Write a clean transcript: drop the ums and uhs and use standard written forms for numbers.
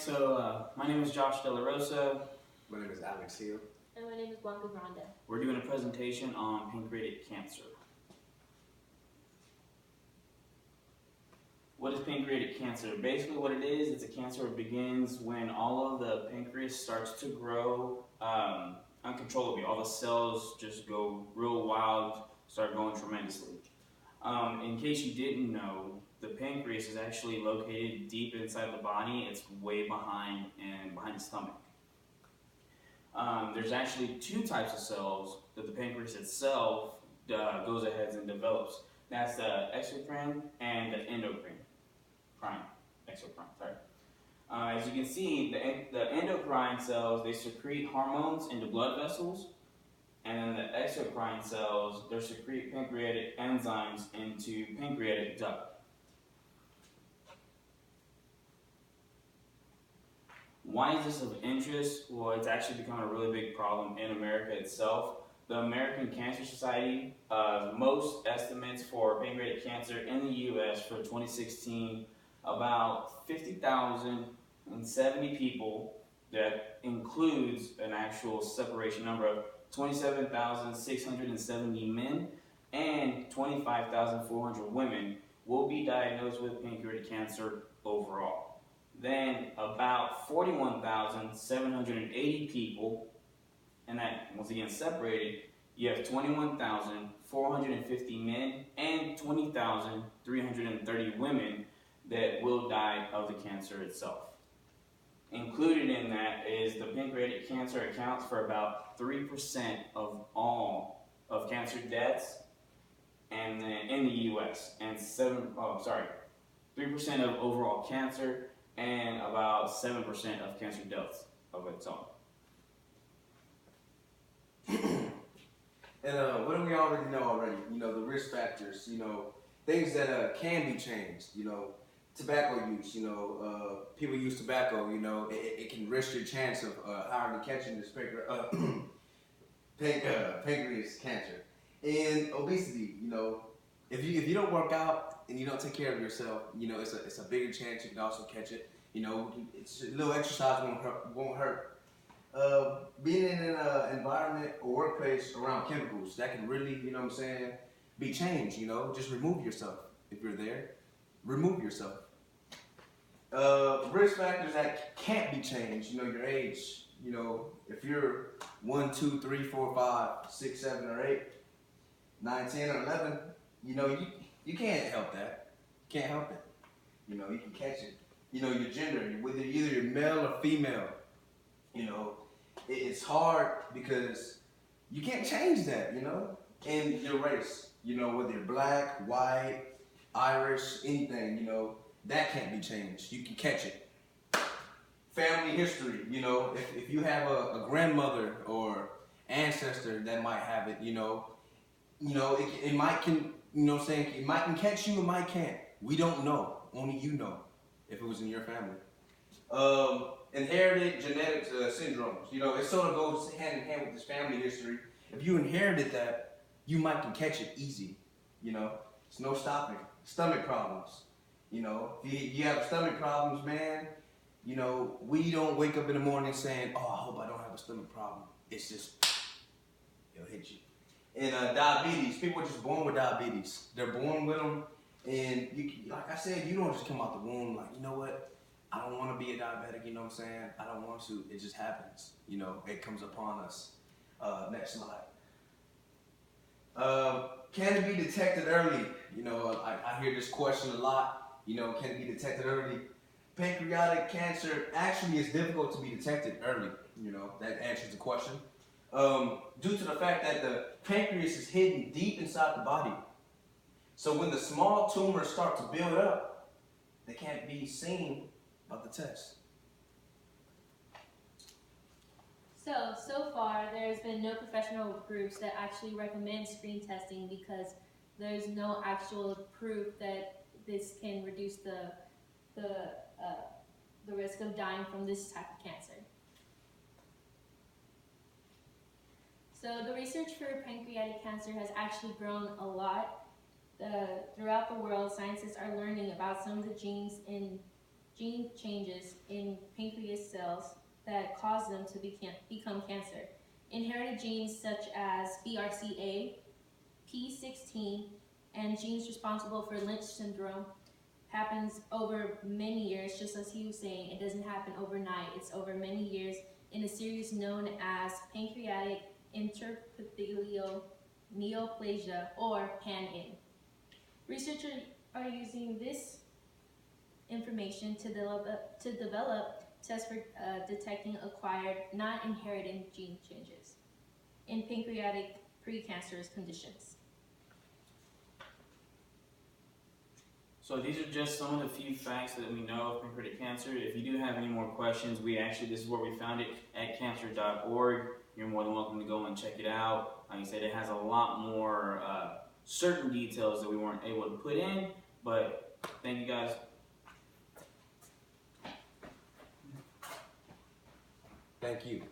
My name is Josh De La Rosa. My name is Alex Hill. And my name is Blanca Grande. We're doing a presentation on pancreatic cancer. What is pancreatic cancer? Basically what it is, it's a cancer that begins when all of the pancreas starts to grow uncontrollably. All the cells just go real wild, start growing tremendously. In case you didn't know, the pancreas is actually located deep inside the body. It's way behind the stomach. There's actually two types of cells that the pancreas itself goes ahead and develops. That's the exocrine and the endocrine. As you can see, the endocrine cells, they secrete hormones into blood vessels, and then the exocrine cells, they secrete pancreatic enzymes into pancreatic duct. Why is this of interest? Well, it's actually become a really big problem in America itself. The American Cancer Society, most estimates for pancreatic cancer in the U.S. for 2016, about 50,070 people. That includes an actual separation number of 27,670 men and 25,400 women will be diagnosed with pancreatic cancer overall. Then about 41,780 people, and that once again separated, you have 21,450 men and 20,330 women that will die of the cancer itself. Included in that is the pancreatic cancer accounts for about 3% of all of cancer deaths and in the U.S. and 3% of overall cancer and about 7% of cancer deaths of its own. And what do we already know already? The risk factors, things that can be changed, tobacco use, people use tobacco, it can risk your chance of highly catching this pancreas cancer. And obesity, if you don't work out and you don't take care of yourself, it's a bigger chance you can also catch it. It's a little exercise won't hurt. Being in an environment or workplace around chemicals, that can really, be changed, just remove yourself. If you're there, remove yourself. Risk factors that can't be changed, your age, if you're 1, 2, 3, 4, 5, 6, 7, or 8, 9, 10, or 11, you can't help that. You can't help it. You can catch it. Your gender, whether either you're male or female, it's hard because you can't change that, and your race, whether you're black, white, Irish, anything, that can't be changed. You can catch it. Family history, if you have a grandmother or ancestor that might have it, it might can, it might can catch you, it might can't. We don't know. Only you know if it was in your family. Inherited genetic syndromes, it sort of goes hand in hand with this family history. If you inherited that, you might can catch it easy. It's no stopping. Stomach problems. If you have stomach problems, man, we don't wake up in the morning saying, oh, I hope I don't have a stomach problem. It's just, it'll hit you. And diabetes, people are just born with diabetes. They're born with them, and like I said, you don't just come out the womb like, you know what, I don't want to be a diabetic, I don't want to. It just happens, it comes upon us. Next slide. Can it be detected early? I hear this question a lot, can it be detected early? Pancreatic cancer actually is difficult to be detected early, that answers the question. Due to the fact that the pancreas is hidden deep inside the body. So when the small tumors start to build up, they can't be seen by the test. So far, there's been no professional groups that actually recommend screen testing because there's no actual proof that this can reduce the risk of dying from this type of cancer. So the research for pancreatic cancer has actually grown a lot. Throughout the world, scientists are learning about some of the genes in gene changes in pancreas cells that cause them to become cancer. Inherited genes such as BRCA, P16, and genes responsible for Lynch syndrome happens over many years, just as he was saying. It doesn't happen overnight. It's over many years in a series known as pancreatic interepithelial neoplasia, or PAN-IN. Researchers are using this information to develop tests for detecting acquired, not inherited gene changes in pancreatic precancerous conditions. So these are just some of the few facts that we know of pancreatic cancer. If you do have any more questions, this is where we found it, at cancer.org. You're more than welcome to go and check it out. Like I said, it has a lot more certain details that we weren't able to put in, but thank you guys. Thank you.